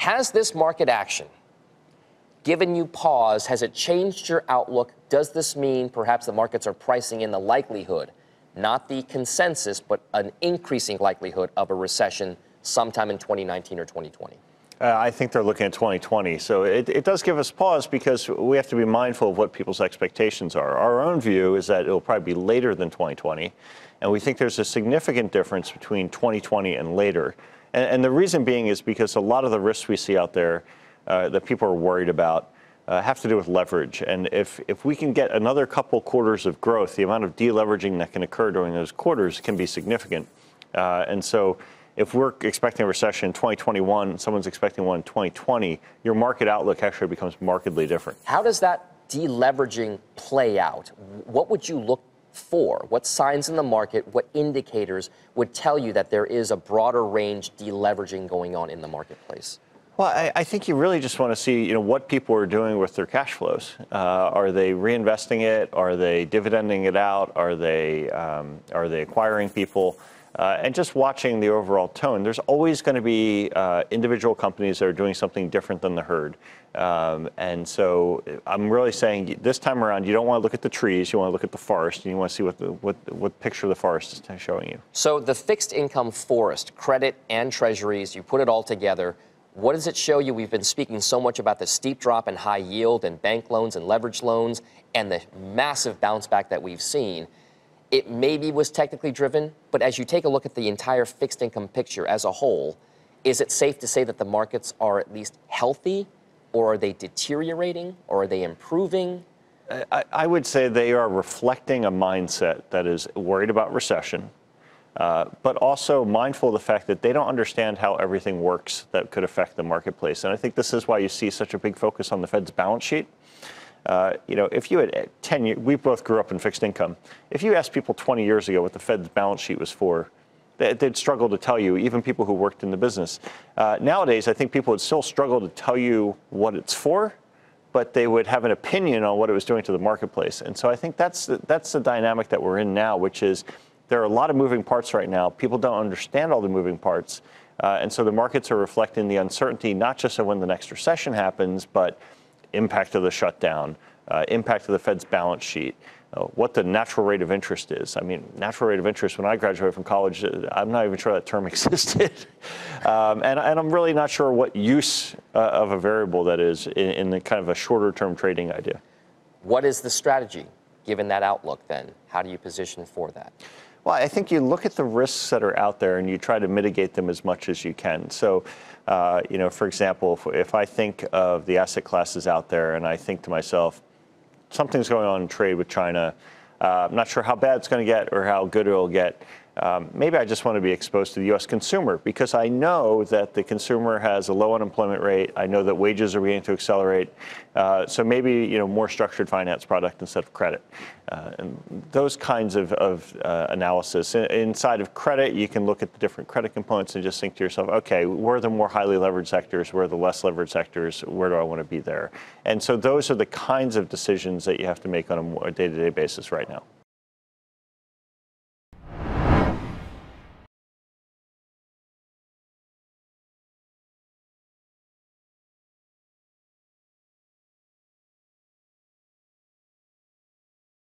Has this market action given you pause? Has it changed your outlook? Does this mean perhaps the markets are pricing in the likelihood, not the consensus, but an increasing likelihood of a recession sometime in 2019 or 2020? I think they're looking at 2020. So it does give us pause because we have to be mindful of what people's expectations are. Our own view is that it'll probably be later than 2020. And we think there's a significant difference between 2020 and later. And the reason being is because a lot of the risks we see out there that people are worried about have to do with leverage. And if we can get another couple quarters of growth, the amount of deleveraging that can occur during those quarters can be significant. And so if we're expecting a recession in 2021, someone's expecting one in 2020, your market outlook actually becomes markedly different. How does that deleveraging play out? What would you look for? What signs in the market, what indicators would tell you that there is a broader range deleveraging going on in the marketplace? Well, I think you really just want to see, what people are doing with their cash flows. Are they reinvesting it? Are they dividending it out? Are they acquiring people? And just watching the overall tone. There's always going to be individual companies that are doing something different than the herd. And so I'm really saying this time around, you don't want to look at the trees. You want to look at the forest. And you want to see what picture the forest is showing you. So the fixed income forest, credit and treasuries, you put it all together. What does it show you? We've been speaking so much about the steep drop in high yield and bank loans and leverage loans and the massive bounce back that we've seen. It maybe was technically driven, but as you take a look at the entire fixed income picture as a whole, is it safe to say that the markets are at least healthy, or are they deteriorating, or are they improving? I would say they are reflecting a mindset that is worried about recession, but also mindful of the fact that they don't understand how everything works that could affect the marketplace. And I think this is why you see such a big focus on the Fed's balance sheet. If you had 10 years, we both grew up in fixed income. If you asked people 20 years ago what the Fed's balance sheet was for, they'd struggle to tell you, even people who worked in the business. Nowadays, I think people would still struggle to tell you what it's for, but they would have an opinion on what it was doing to the marketplace. And so I think that's the dynamic that we're in now, which is there are a lot of moving parts right now. People don't understand all the moving parts. And so the markets are reflecting the uncertainty, not just of when the next recession happens, but impact of the shutdown, impact of the Fed's balance sheet, what the natural rate of interest is. I mean, natural rate of interest, when I graduated from college, I'm not even sure that term existed. And I'm really not sure what use of a variable that is in the kind of a shorter term trading idea. What is the strategy given that outlook then? How do you position for that? Well, I think you look at the risks that are out there and you try to mitigate them as much as you can. So, for example, if I think of the asset classes out there and I think to myself, something's going on in trade with China, I'm not sure how bad it's going to get or how good it'll get. Maybe I just want to be exposed to the U.S. consumer because I know that the consumer has a low unemployment rate. I know that wages are beginning to accelerate. So maybe, more structured finance product instead of credit. And those kinds of analysis. Inside of credit, you can look at the different credit components and just think to yourself, okay, where are the more highly leveraged sectors? Where are the less leveraged sectors? Where do I want to be there? And so those are the kinds of decisions that you have to make on a day-to-day basis right now.